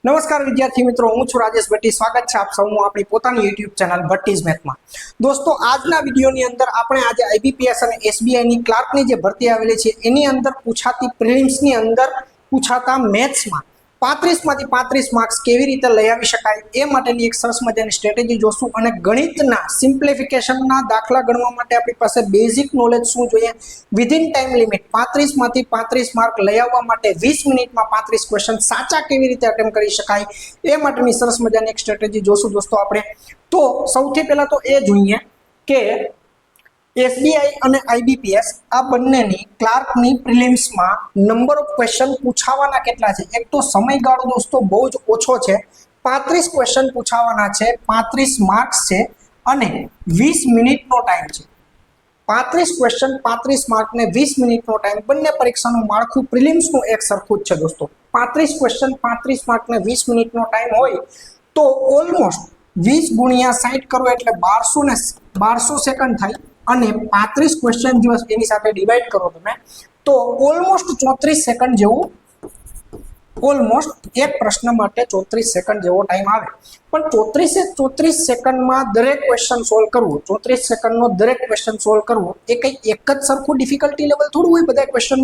નમસ્કાર વિદ્યાર્થી મિત્રો, હું છું રાજેશ ભટ્ટી। સ્વાગત છે આપ સૌનું આપણી પોતાની યુટ્યુબ ચેનલ ભટ્ટીઝ મેથમાં। દોસ્તો, આજના વિડીયોની અંદર આપણે આજે આઈબીપીએસ અને એસબીઆઈની ક્લાર્કની જે ભરતી આવેલી છે એની અંદર પૂછાતી પ્રિલિમ્સની અંદર પૂછાતા મેથ્સમાં 35 માંથી 35 માર્ક્સ કેવી રીતે લઈ આવી શકાય એ માટેની એક સરસ મજાની સ્ટ્રેટેજી જોશું। અને ગણિતના સિમ્પ્લિફિકેશનના દાખલા ગણવા માટે આપણી પાસે બેઝિક નોલેજ શું જોઈએ, વિધિન ટાઈમ લિમિટ 35 માંથી 35 માર્ક લઈ આવવા માટે 20 મિનિટમાં 35 ક્વેશ્ચન સાચા કેવી રીતે અટેમ્પ્ટ કરી શકાય એ માટેની સરસ મજાની એક સ્ટ્રેટેજી જોશું દોસ્તો આપણે। તો સૌથી પહેલા તો એ જોઈએ કે એસબીઆઈ અને આઈબીપીએસ આ બંનેની ક્લાર્કની પ્રિલિમ્સમાં નંબર ઓફ ક્વેશ્ચન પૂછાવાના કેટલા છે। એક તો સમયગાળો દોસ્તો બહુ જ ઓછો છે, 35 ક્વેશ્ચન પૂછાવાના છે, 35 માર્ક્સ છે અને 20 મિનિટનો ટાઈમ છે। 35 ક્વેશ્ચન 35 માર્ક ને 20 મિનિટનો ટાઈમ, બંને પરીક્ષાનું માળખું પ્રિલિમ્સનું એક સરખું જ છે દોસ્તો। 35 ક્વેશ્ચન 35 માર્ક ને 20 મિનિટનો ટાઈમ હોય તો ઓલમોસ્ટ 20 ગુણ્યા 60 કરો એટલે 1200 સેકન્ડ થાય અને 35 ક્વેશ્ચન જો એની સાથે ડિવાઈડ કરો તમે તો ઓલમોસ્ટ 34 સેકન્ડ જેવું, ઓલમોસ્ટ એક પ્રશ્ન માટે 34 સેકન્ડ જેવો ટાઈમ આવે। પણ 34 સેકન્ડમાં દરેક ક્વેશ્ચન સોલ્વ કરવું, 34 સેકન્ડનો દરેક ક્વેશ્ચન સોલ્વ કરવો એ કંઈ એક જ સરખું ડિફિકલ્ટી લેવલ થોડું હોય, બધા ક્વેશ્ચન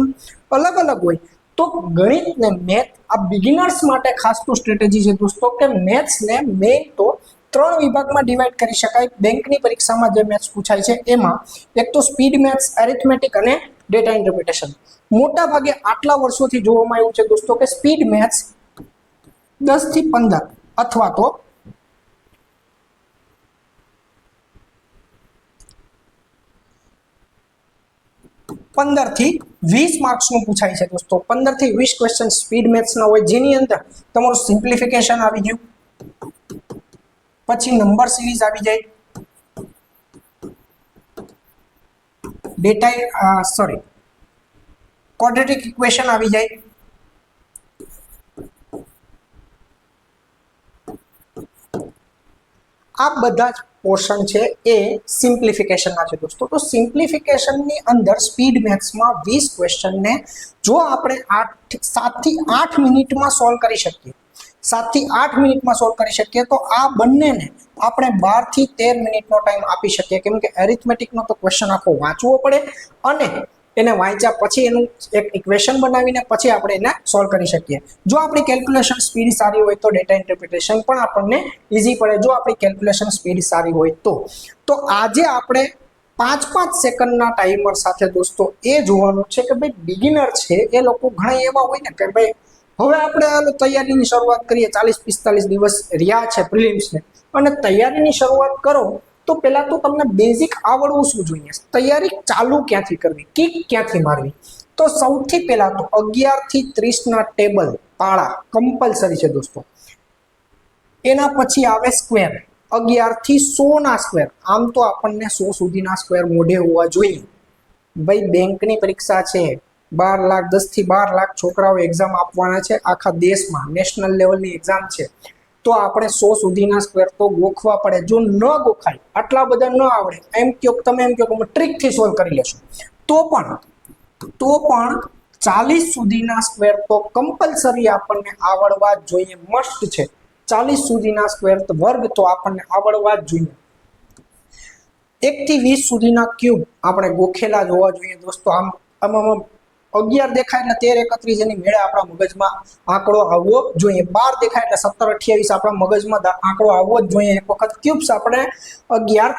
અલગ અલગ હોય। તો ગણિત ને મેથ આ બિગિનર્સ માટે ખાસ તો સ્ટ્રેટેજી છે દોસ્તો કે મેથ્સને મેઇન તો 3 વિભાગમાં ડિવાઈડ કરી શકાય। બેંકની પરીક્ષામાં જે મેથ્સ પૂછાય છે એમાં એક તો સ્પીડ મેથ્સ, એરિથમેટિક અને ડેટા ઇન્ટરપ્રિટેશન। મોટા ભાગે આટલા વર્ષોથી જોવામાં આવ્યું છે દોસ્તો કે સ્પીડ મેથ્સ 10 થી 15 અથવા તો 15 થી 20 માર્ક્સનું પૂછાય છે દોસ્તો। 15 થી 20 ક્વેશ્ચન સ્પીડ મેથ્સના હોય જેની અંદર તમારું સિમ્પ્લિફિકેશન આવી ગયું, પછી નંબર સિરીઝ આવી જાય, ક્વોડ્રેટિક ઇક્વેશન આવી જાય, આ બધા જ પોર્શન છે એ સિમ્પ્લિફિકેશનના છે દોસ્તો। તો સિમ્પ્લિફિકેશનની અંદર સ્પીડ મેથ્સમાં 20 ક્વેશ્ચનને જો આપણે 7 થી 8 મિનિટમાં સોલ્વ કરી શકીએ, 7 થી 8 મિનિટમાં સોલ્વ કરી શકીએ તો આ બંનેને આપણે 12 થી 13 મિનિટનો ટાઈમ આપી શકીએ। કેમ કે એરિથમેટિકનો તો ક્વેશ્ચન આખો વાંચવો પડે અને એને વાંચ્યા પછી એનું એક ઇક્વેશન બનાવીને પછી આપણે એને સોલ્વ કરી શકીએ। જો આપણી કેલ્ક્યુલેશન સ્પીડ સારી હોય તો ડેટા ઇન્ટરપ્રિટેશન પણ આપણને ઈઝી પડે, જો આપણી કેલ્ક્યુલેશન સ્પીડ સારી હોય તો આજે આપણે 5-5 સેકન્ડના ટાઈમર સાથે દોસ્તો એ જોવાનું છે કે ભાઈ બિગિનર છે એ લોકો ઘણા એવા હોય ને કે ભાઈ હવે આપણે તૈયારીની શરૂઆત કરીએ, 40-45 દિવસ રહ્યા છે પ્રિલિમ્સને અને તૈયારીની શરૂઆત કરો તો પહેલા તો તમને બેઝિક આવડવું શું જોઈએ, તૈયારી ચાલુ ક્યાંથી કરવી, કિક ક્યાંથી મારવી। તો સૌથી પહેલા તો 11 થી 30ના ટેબલ તાળા કમ્પલસરી છે દોસ્તો। એના પછી આવે સ્ક્વેર, 11 થી 100ના સ્ક્વેર, આમ તો આપણને 100 સુધીના સ્ક્વેર મોઢે હોવા જોઈએ। ભાઈ બેંકની પરીક્ષા છે, 12 લાખ 10 થી 12 લાખ છોકરાઓ એક્ઝામ આપવાના છે આખા દેશમાં, નેશનલ લેવલની એક્ઝામ છે તો આપણે 100 સુધીના સ્ક્વેર તો ગોખવા પડે। જો ન ગોખાય, આટલા બધા ન આવડે, તમે એમ કહો કે ટ્રીકથી સોલ્વ કરી લેશો તો પણ 40 સુધીના સ્ક્વેર તો કમ્પલસરી આપણને આવડવા જ જોઈએ, મસ્ટ છે। 40 સુધીના સ્ક્વેર વર્ગ તો આપણને આવડવા જ જોઈએ। 1 થી 20 સુધીના ક્યુબ આપણે ગોખેલા જ હોવા જોઈએ દોસ્તો। આમ 11 દેખાય એટલે 13 31 એની મેળે આપણા મગજમાં આંકડો આવવો જોઈએ, 12 દેખાય એટલે 17 28 આપણા મગજમાં આંકડો આવવો જ જોઈએ। એક વખત ક્યુબ્સ આપણે 1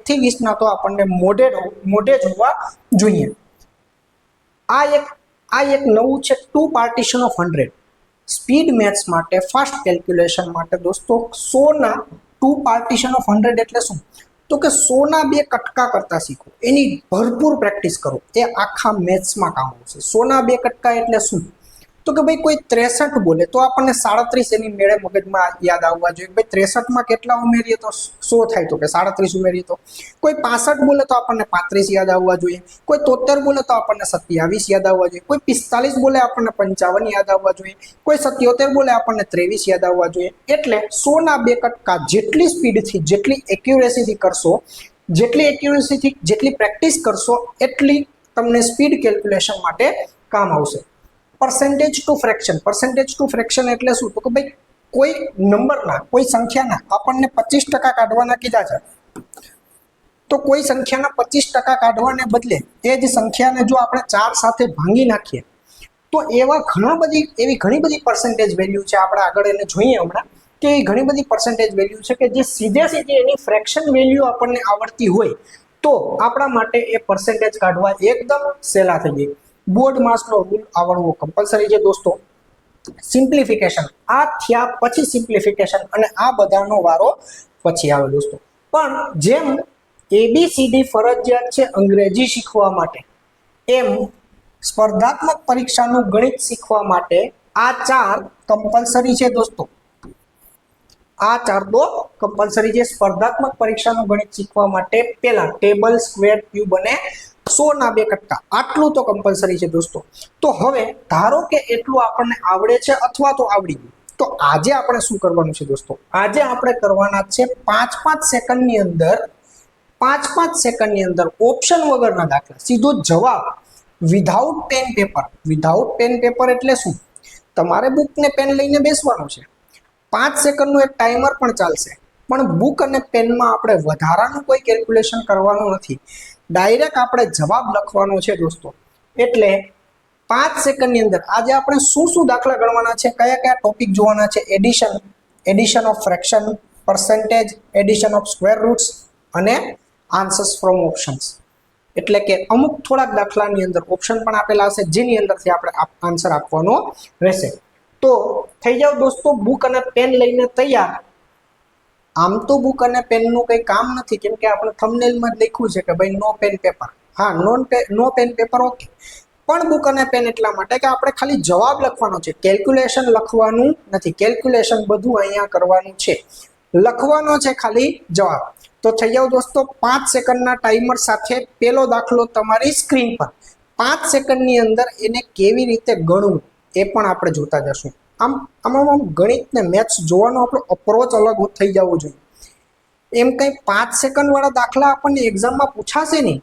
થી 20 ના તો આપણને મોઢે જોવા જોઈએ। આ એક નવું છે 2 પાર્ટીશન ઓફ 100 સ્પીડ મેથ્સ માટે, ફાસ્ટ કેલ્ક્યુલેશન માટે દોસ્તો। 100ના 2 પાર્ટીશન ઓફ 100 એટલે શું, તો કે 100ના 2 કટકા કરતા શીખો, એની ભરપૂર પ્રેક્ટિસ કરો, એ આખા મેથ્સમાં કામ આવશે। 100ના 2 કટકા એટલે શું, તો કે ભાઈ કોઈ 63 બોલે તો આપણને 37 એની મેળે મગજમાં યાદ આવવા જોઈએ। ભાઈ 63માં કેટલા ઉમેરીએ તો 100 થાય, તો કે 37 ઉમેરીએ તો। કોઈ 65 બોલે તો આપણને 35 યાદ આવવા જોઈએ, કોઈ 73 બોલે તો આપણને 27 યાદ આવવા જોઈએ, કોઈ 45 બોલે આપણને 55 યાદ આવવા જોઈએ, કોઈ 77 બોલે આપણને 23 યાદ આવવા જોઈએ। એટલે 100ના 2 કટકા જેટલી સ્પીડથી, જેટલી એક્યુરેસીથી કરશો, જેટલી પ્રેક્ટિસ કરશો એટલી તમને સ્પીડ કેલ્ક્યુલેશન માટે કામ આવશે। परसेंटेज टू फ्रेक्शन एटले शुं तो के भाई कोई नंबरना कोई संख्याना आपणने 25% काढवाना कीधा छे तो कोई संख्याना 25% काढवाने बदले ए ज संख्याने जो આપણે 4 સાથે ભાંગી નાખીએ તો એવી ઘણી બધી पर्सेंटेज વેલ્યુ છે આપણે આગળ એને જોઈએ હમણાં કે એ ઘણી બધી पर्सेंटेज વેલ્યુ છે કે જે સીધે સીધી એની ફ્રેક્શન વેલ્યુ આપણને આવડતી હોય તો આપણા માટે એ पर्सेंटेज કાઢવા એકદમ સહેલા થઈ જાય બોર્ડ માસનો રૂલ આવડવો કમ્પલસરી છે દોસ્તો સિમ્પ્લિફિકેશન આ થયા પછી સિમ્પ્લિફિકેશન અને આ બધાનો વારો પછી આવે દોસ્તો પણ જેમ એબીસીડી ફરજિયાત છે અંગ્રેજી શીખવા માટે એમ સ્પર્ધાત્મક પરીક્ષાનું ગણિત શીખવા માટે આ ચાર કમ્પલસરી છે દોસ્તો આ ચાર તો કમ્પલસરી છે સ્પર્ધાત્મક પરીક્ષાનું ગણિત શીખવા માટે પહેલા ટેબલ સ્ક્વેર ક્યુબ અને 100 ના 2 કટકા આટલું તો કમ્પલસરી છે દોસ્તો તો હવે ધારો કે એટલું આપણને આવડે છે અથવા તો આવડી ગયું તો આજે આપણે શું કરવાનું છે દોસ્તો આજે આપણે કરવાના છે 5-5 સેકન્ડની અંદર 5-5 સેકન્ડની અંદર ઓપ્શન વગરના દાખલા સીધો જવાબ વિધાઉટ પેન પેપર એટલે શું તમારે બુક ને પેન લઈને બેસવાનું છે 5 સેકન્ડનું એક ટાઈમર પણ ચાલશે પણ બુક અને પેનમાં આપણે વધારાનું કોઈ કેલ્ક્યુલેશન કરવાનું નથી ડાયરેક્ટ આપણે જવાબ લખવાનો છે દોસ્તો એટલે 5 સેકન્ડની અંદર આજે આપણે શું દાખલા ગણવાના છે કયા ટોપિક જોવાના છે addition of fraction percentage addition of square roots અને आंसर्स फ्रॉम ऑप्शंस એટલે કે અમુક થોડાક દાખલાની અંદર ઓપ્શન પણ આપેલા હશે જેની અંદરથી આપણે આન્સર આપવાનો રહેશે તો થઈ જાવ દોસ્તો બુક અને પેન લઈને તૈયાર આમ તો બુક અને પેનનું કંઈ કામ નથી કેમ કે આપણે થંબનેલમાં જ લખ્યું છે કે ભાઈ નો પેન પેપર હા નો પેન પેપર ઓકે પણ બુક અને પેન એટલા માટે કે આપણે ખાલી જવાબ લખવાનો છે કેલ્ક્યુલેશન લખવાનું નથી કેલ્ક્યુલેશન બધું અહીંયા કરવાનું છે લખવાનો છે ખાલી જવાબ તો થઈ જાવ દોસ્તો 5 સેકન્ડના ટાઈમર સાથે પહેલો દાખલો તમારી સ્ક્રીન પર 5 સેકન્ડની અંદર એને કેવી રીતે ગણવું એ પણ આપણે જોતા જશું આમ ગણિત ને મેથ્સ જોવાનો આપણો અપ્રોચ અલગ થઈ જવો જોઈએ એમ કંઈ 5 સેકન્ડ વાળા દાખલા આપણને એક્ઝામમાં પૂછાશે નહીં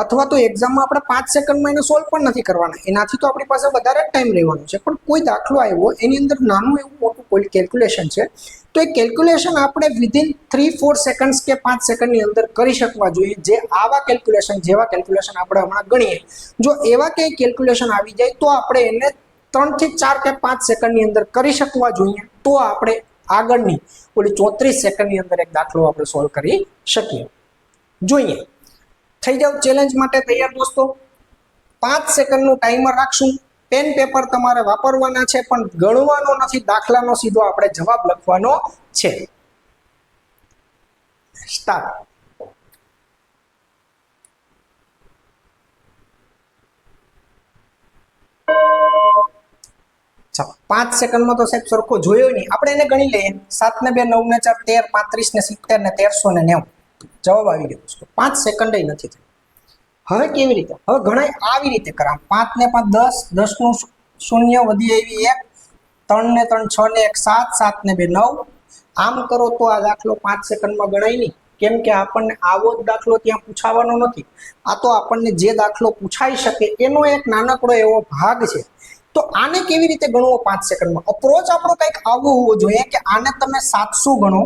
અથવા તો એક્ઝામમાં આપણે 5 સેકન્ડમાં એને સોલ્વ પણ નથી કરવાના એનાથી તો આપણી પાસે વધારે ટાઈમ રહેવાનો છે પણ કોઈ દાખલો આવ્યો એની અંદર નાનું એવું મોટું કોઈ કેલ્ક્યુલેશન છે તો એ કેલ્ક્યુલેશન આપણે વિધિન 3-4 સેકન્ડ્સ કે 5 સેકન્ડની અંદર કરી શકવા જોઈએ જે આવા કેલ્ક્યુલેશન જેવા કેલ્ક્યુલેશન આપણે હમણાં ગણીએ જો એવા કંઈ કેલ્ક્યુલેશન આવી જાય તો આપણે એને 3 થી 4 કે 5 સેકન્ડની અંદર કરી શકવા જોઈએ તો આપણે આગળની ઓલી 34 સેકન્ડની અંદર એક દાખલો આપણે સોલ્વ કરી શકીએ જોઈએ થઈ જાવ ચેલેન્જ માટે તૈયાર દોસ્તો 5 સેકન્ડનું ટાઈમર રાખશું પેન પેપર તમારે વાપરવાના છે પણ ગણવાનો નથી દાખલાનો સીધો આપણે જવાબ લખવાનો છે સ્ટાર્ટ ચાલો 5 સેકન્ડમાં તો સાહેબ સરખો જોયો નહીં આપણે એને ગણી લઈએ 7 ને 2 9 ને 4 13 35 ને 70 ને 1390 જવાબ આવી ગયો દોસ્તો 5 સેકન્ડ નથી થઈ હવે કેવી રીતે હવે ઘણા આવી રીતે કરા 5 ને 5 10 10 નું 0 વધી આવી 1 3 ને 3 6 ને 1 7 7 ને 2 9 આમ કરો તો આ દાખલો 5 સેકન્ડમાં ગણાય નહીં કેમ કે આપણને આવો જ દાખલો ત્યાં પૂછાવાનો નથી આ તો આપણને જે દાખલો પૂછાઈ શકે એનો એક નાનકડો એવો ભાગ છે તો આને કેવી રીતે ગણવો 5 સેકન્ડમાં અપ્રોચ આપણો કંઈક આવો હોવો જોઈએ કે આને તમે 700 ગણો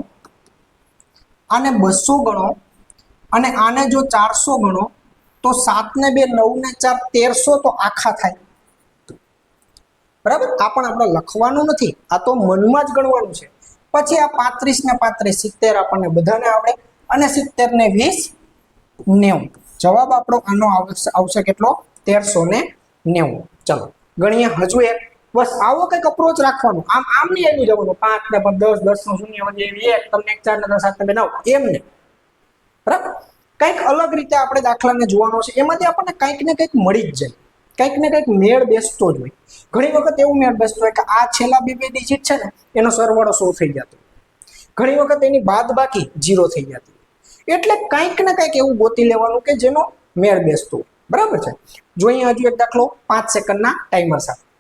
આને 200 ગણો અને આને જો 400 ગણો તો 7 ને 2 9 ને 4 1300 તો આખા થાય બરાબર આ પણ આપણે લખવાનું નથી આ તો મનમાં જ ગણવાનું છે પછી આ 35 ને 35 70 આપણને બધાને આવડે અને 70 ને 20 90 જવાબ આપણો આનો આવશે કેટલો 1390 ચલો ગણીએ હજુ એક બસ આવો કંઈક અપ્રોચ રાખવાનો આમ નહીં આવી જવાનું 5 ને 10 10 નો 0 વધી 1 તમને 4 ને 7 ને 9 એમ નહીં બરાબર કંઈક અલગ રીતે આપણે દાખલાને જોવાનો છે એમાંથી આપણને કંઈક ને કંઈક મળી જ જાય કંઈક ને કંઈક મેળ બેસતો જ હોય ઘણી વખત એવું મેળ બેસતો હોય કે આ છેલ્લા બે ડિજિટ છે ને એનો સરવાળો 100 થઈ જતો ઘણી વખત એની બાદબાકી 0 થઈ જતી એટલે કંઈક ને કંઈક એવું ગોતી લેવાનું કે જેનો મેળ બેસતો બરાબર છે જોઈએ હજુ એક દાખલો 5 સેકન્ડના ટાઈમર સાથે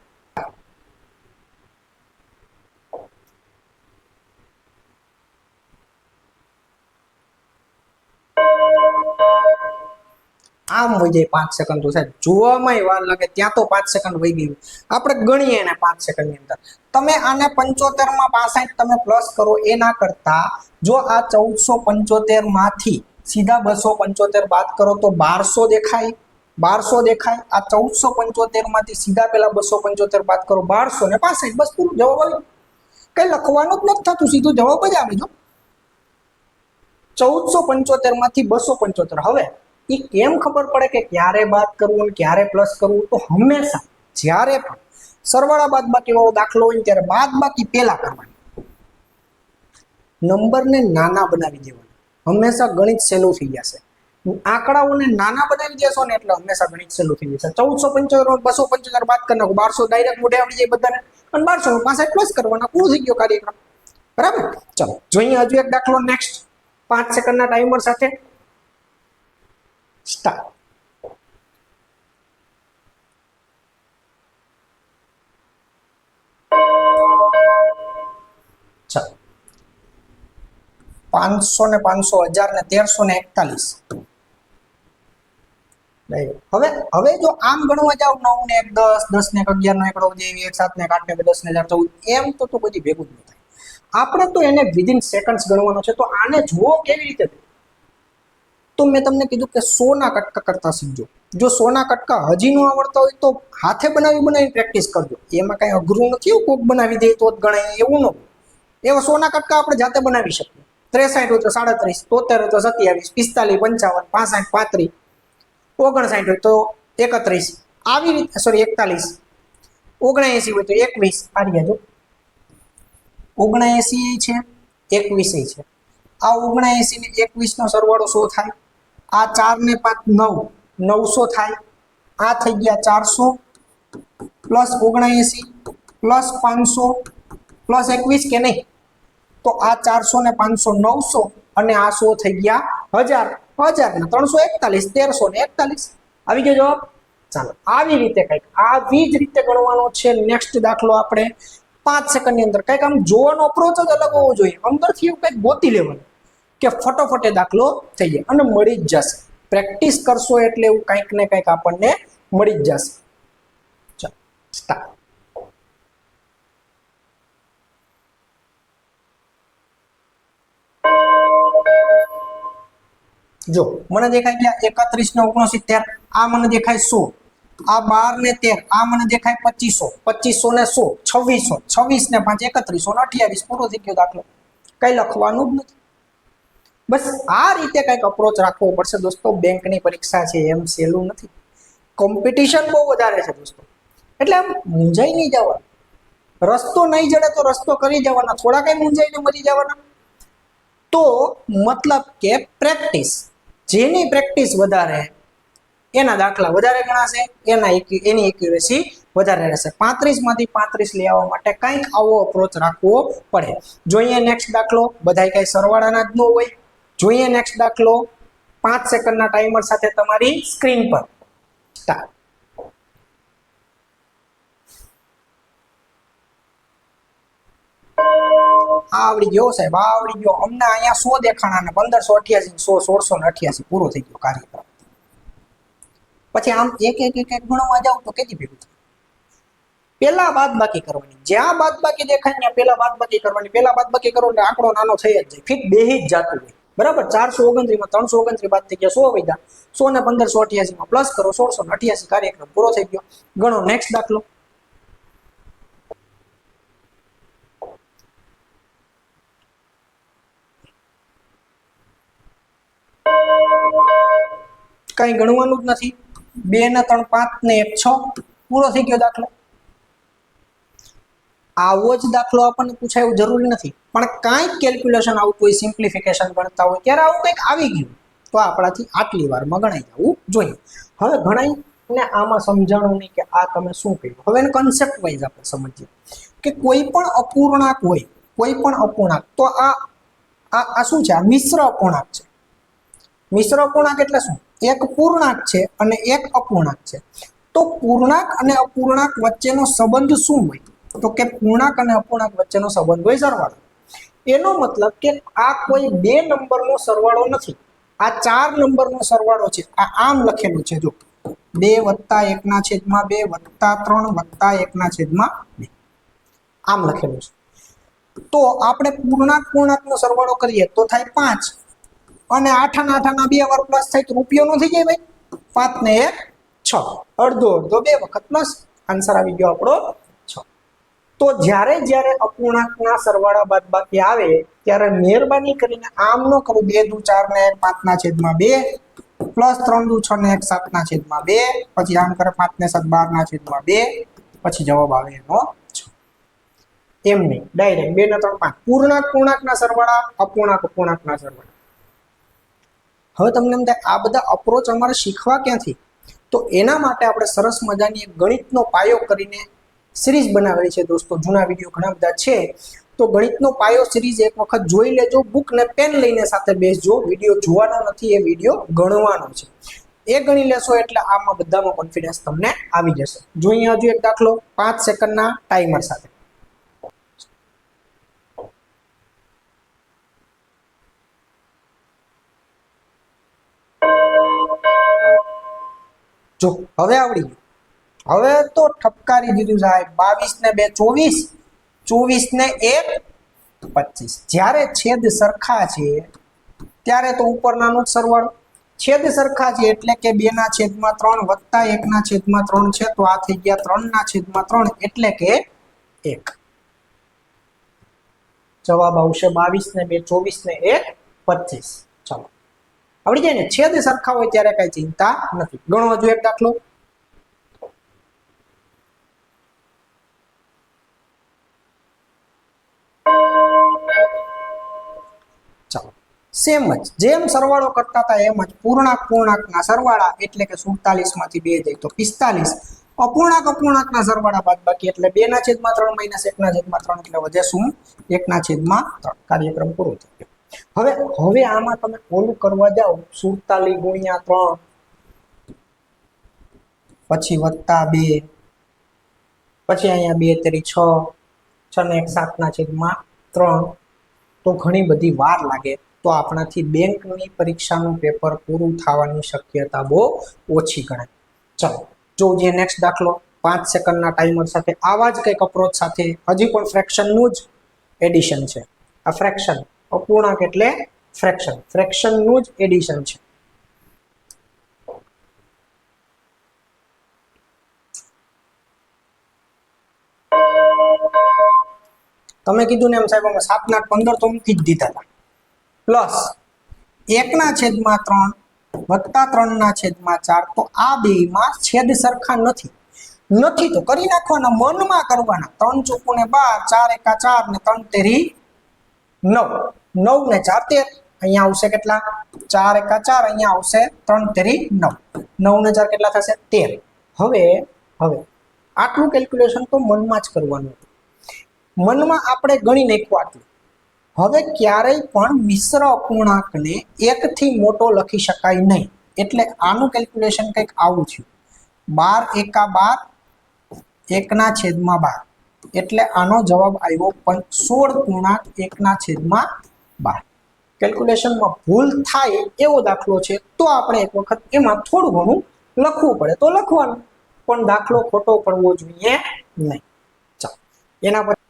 આમ વહી જાય 5 સેકન્ડ તો સાહેબ જોવામાં વાર લાગે, ત્યાં તો 5 સેકન્ડ વહી ગયું. આપણે ગણીએ એને 5 સેકન્ડની અંદર. તમે આને 75 માં 65 તમે પ્લસ કરો એના કરતા જો આ 1475 માંથી સીધા 275 બાદ કરો તો 1200 દેખાય. 1200 દેખાય. આ 1475 માંથી સીધા પેલા 275 બાદ કરો 1200 ને 65, બસ પૂરું, જવાબ આવ્યો. કઈ લખવાનું જ નથી થતું, સીધું જવાબ જ આવી જો. 1475 માંથી 275. હવે એ કેમ ખબર પડે કે ક્યારે બાદ કરવું અને ક્યારે પ્લસ કરવું? તો હંમેશા જ્યારે પણ સરવાળા બાદબાકી વાળો દાખલો હોય ત્યારે બાદબાકી પહેલા કરવાની, નંબરને નાના બનાવી દેવાના. હંમેશા ગણિત સહેલું થઈ જશે. આંકડાઓને નાના બનાવી દેશો ને એટલે હંમેશા ગણિત સહેલું થઈ જશે. 1475 275 બાદ કરી નાખો, 1200 ડાયરેક્ટ મોઢે આવડી જાય બધાને, અને 1200 પાસે પ્લસ કરવાના, પૂરું થઈ ગયો કાર્યક્રમ. બરાબર. ચલો જોઈએ હજુ એક દાખલો નેક્સ્ટ, 5 સેકન્ડના ટાઈમર સાથે સ્ટાર્ટ. ચાલો 500 ને 500 1000 ને 1341. હવે જો આમ ગણવા જાવ 9 ને 1 10, 10 ને 11 નો એકડો જેવી 1 7 ને 8 ને 10 ને 14, એમ તો બધી ભેગું જ ન થાય. આપણે તો એને વિધિન સેકન્ડ્સ ગણવાનો છે. તો આને જુઓ કેવી રીતે, તો મેં તમને કીધું કે 100 ના કટકા કરતા શીખજો. જો 100 ના કટકા હજી ન આવડતા હોય તો હાથે બનાવી પ્રેક્ટિસ કરજો. એમાં કઈ અઘરું નથી, કોક બનાવી દે તો જ ગણાય એવું ન. એવા 100 ના કટકા આપણે જાતે બનાવી શકીએ. 63 હોય તો 37, 73 હોય તો 27, 45, 55, 65, 35, 59 હોય તો 31, આવી રીતે, સોરી 41, 79 હોય તો 21. આ રહ્યા જો 79 છે, 21 છે. આ 79 ને 21 નો સરવાળો 100 થાય. આ 4 ને 5 9, 900 થાય. આ થઈ ગયા 400 પ્લસ 79 પ્લસ 500 પ્લસ 21 કે નહીં? તો આ 400 ને 500 900 અને આ 100 થઈ ગયા 1000. 1000 ને 341, 1341. આવી ગયો જવાબ. ચાલો આવી રીતે કંઈક આવી જ રીતે ગણવાનો છે. નેક્સ્ટ દાખલો આપણે 5 સેકન્ડની અંદર કંઈક આમ જોવાનો અપ્રોચ જ અલગ હોવો જોઈએ. અંદરથી એવું કંઈક ગોતી લેવાનું કે ફટોફટે દાખલો થઈ જાય અને મળી જ જશે. પ્રેક્ટિસ કરશો એટલે એવું કંઈક ને કંઈક આપણને મળી જ જશે. ચાલો સ્ટાર્ટ. જો મને દેખાય ગયા 31 ને 69, આ મને દેખાય 100, આ 12 ને 13, આ મને દેખાય 2500, 2500 ને 100 2600, 26 ને 5 3100 ને 28. પૂરો થઈ ગયો દાખલો. કઈ લખવાનું જ નથી. બસ આ રીતે કઈક અપ્રોચ રાખવો પડશે દોસ્તો. બેંકની પરીક્ષા છે એમ સહેલું નથી, કોમ્પિટિશન બહુ વધારે છે દોસ્તો. એટલે આમ મૂંઝાઈ નહીં જવાનું. રસ્તો નહીં જડે તો રસ્તો કરી જવાના, થોડા કઈ મૂંઝાઈને મરી જવાના. તો મતલબ કે પ્રેક્ટિસ, જેની પ્રેક્ટિસ વધારે એના દાખલા વધારે ગણાશે, એની એક્યુરેસી વધારે રહેશે. 35 માંથી 35 લઈ આવવા માટે કંઈક આવો અપ્રોચ રાખવો પડે. જોઈએ નેક્સ્ટ દાખલો. બધા કઈ સરવાળાના જ ન હોય. જોઈએ નેક્સ્ટ દાખલો 5 સેકન્ડના ટાઈમર સાથે તમારી સ્ક્રીન પર સ્ટાર્ટ. આવડી ગયો સાહેબ, આવડી ગયો. અમને અહીંયા 100 દેખાણા ને 1588, 100, 1688. પૂરો થઈ ગયો કાર્યક્રમ. પછી આમ એક ગણવા જાવ તો કેટલી ભેગું થાય? પેલા બાદબાકી કરવાની. જ્યાં બાદબાકી દેખાય ત્યાં પેલા બાદબાકી કરવાની. પેલા બાદબાકી કરો એટલે આંકડો નાનો થઈ જ જાય, ફિટ બેહી જ જતું હોય. બરાબર. 429 માં 329 બાદ થઈ ગયા 100 વધ્યા. 100 ને 1588 માં પ્લસ કરો 1688. કાર્યક્રમ પૂરો થઈ ગયો. ગણો નેક્સ્ટ દાખલો. કઈ ગણવાનું જ નથી. 2 ને 3 5 ને 1 6. પૂરો થઈ ગયો દાખલો. આવો જ દાખલો આપણને પૂછાય એવું જરૂરી નથી, પણ કાંઈક કેલ્ક્યુલેશન આવતું હોય, સિમ્પ્લિફિકેશન ગણતા હોય ત્યારે આવું કંઈક આવી ગયું તો આપણાથી આટલી વારમાં ગણાઈ જવું જોઈએ. હવે ગણાઈ ને આમાં સમજાણું નહીં કે આ તમે શું કહ્યું. હવે એને કન્સેપ્ટ વાઇઝ આપણે સમજીએ કે કોઈ પણ અપૂર્ણાંક હોય, કોઈ પણ અપૂર્ણાંક, તો આ શું છે? આ મિશ્ર અપૂર્ણાંક છે. મિશ્ર અપૂર્ણાંક એટલે શું? એક પૂર્ણાંક છે અને એક અપૂર્ણાંક છે. તો પૂર્ણાંક અને અપૂર્ણાંક વચ્ચેનો સંબંધ શું હોય? તો કે પૂર્ણાંક અને અપૂર્ણાંક વચ્ચેનો સંબંધ હોય સરવાળો. એનો મતલબ કે આ કોઈ બે નંબરનો સરવાળો નથી, આ 4 નંબરનો સરવાળો છે આ આમ લખેલું છે જો 2 + 1/2 + 3 + 1/2 આમ લખેલું છે તો આપણે પૂર્ણાંકનો સરવાળો કરીએ તો થાય 5 અને 8 ના 8 ના 2 વાર પ્લસ થાય તો રૂપિયો નો થઈ જાય ભાઈ 5 ને 1 6 અડધો 2 વખત પ્લસ આન્સર આવી ગયો આપણો 6 તો જ્યારે જ્યારે અપૂર્ણાંકના સરવાળા બાદબાકી આવે ત્યારે મહેરબાની કરીને આમ ન કરું 2 દુ 4 ને 1 5/2 પ્લસ 3 દુ 6 ને 1 7/2 પછી આમ કરે 5 ને 7 12/2 પછી જવાબ આવે એનો 6 એમ નહીં ડાયરેક્ટ 2 ને 3 5 પૂર્ણાંકના સરવાળા અપૂર્ણાંકના સરવાળા હવે તમને એમ થાય આ બધા અપ્રોચ અમારે શીખવા ક્યાંથી તો એના માટે આપણે સરસ મજાની એક ગણિતનો પાયો કરીને સિરીઝ બનાવેલી છે દોસ્તો જૂના વિડીયો ઘણા બધા છે તો ગણિતનો પાયો સિરીઝ એક વખત જોઈ લેજો બુક ને પેન લઈને સાથે બેસજો વિડીયો જોવાનો નથી એ વિડીયો ગણવાનો છે એ ગણી લેશો એટલે આમાં બધામાં કોન્ફિડન્સ તમને આવી જશે જો અહીંયા હજુ એક દાખલો 5 સેકન્ડના ટાઈમર સાથે જો હવે આવડી ગયું હવે તો ઠપકારી દીધું સાહેબ 22 ને 2 24 ને 1 25 જ્યારે છેદ સરખા છે ત્યારે તો ઉપરનાનો જ સરવાળો છેદ સરખા છે એટલે કે 2/3 વત્તા 1/3 છે તો આ થઈ ગયા 3/3 એટલે કે 1 જવાબ આવશે 22 ને 2 24 ને 1 25 ચાલો આવડી જાય ને છેદ સરખા હોય ત્યારે કઈ ચિંતા નથી ગણો હજુ એક દાખલો ચાલો સેમ જ જેમ સરવાળો કરતા હતા એમ જ પૂર્ણાંકના સરવાળા એટલે કે 47 માંથી 2 જાય તો 45 અપૂર્ણાંકના સરવાળા બાદબાકી એટલે 2/3 - 1/3 એટલે વધે શું 1/3 કાર્યક્રમ પૂરો થઈ ગયો હવે આમાં તમે ઓલું કરવા જાઓ 47 × 3 પછી +2 પછી અહીંયા 2 તેરી 6 6 ને 1 7/3 તો ઘણી બધી વાર લાગે તો આપણાથી બેંકની પરીક્ષાનું પેપર પૂરું થવાની શક્યતા બહુ ઓછી ગણાય ચાલો જો નેક્સ્ટ દાખલો 5 સેકન્ડના ટાઈમર સાથે આવા જ કંઈક અપ્રોચ સાથે હજી પણ ફ્રેક્શનનું જ એડિશન છે આ ફ્રેક્શન અપૂર્ણાંક એટલે ફ્રેક્શનનું જ એડિશન છે તમે કીધું ને એમ સાહેબ અમે 7 ના 15 તો મૂકી જ દીધા હતા પ્લસ 1/3 વત્તા 3/4 તો આ બેમાં છેદ સરખા નથી તો કરી નાખવાના મનમાં કરવાના 3 ચોકુ ને 12 4 એકા 4 ને 3 તેરી 9 9 ને 4 13 અહીંયા આવશે કેટલા 4 એકા 4 અહીંયા આવશે 3 તેરી 9 9 ને 4 કેટલા થશે 13 હવે આટલું કેલ્ક્યુલેશન તો મનમાં જ કરવાનું મનમાં આપણે ગણી નાખ્યું આટલું હવે ક્યારેય પણ મિશ્ર અપૂર્ણાંકને 1 થી મોટો લખી શકાય નહીં એટલે આનું કેલ્ક્યુલેશન કંઈક આવું થયું 12 એકા 12 1/12 એટલે આનો જવાબ આવ્યો પણ 16 1/12 કેલ્ક્યુલેશનમાં ભૂલ થાય એવો દાખલો છે તો આપણે એક વખત એમાં થોડું ઘણું લખવું પડે તો લખવાનું પણ દાખલો ખોટો પડવો જોઈએ નહીં ચાલો એના પછી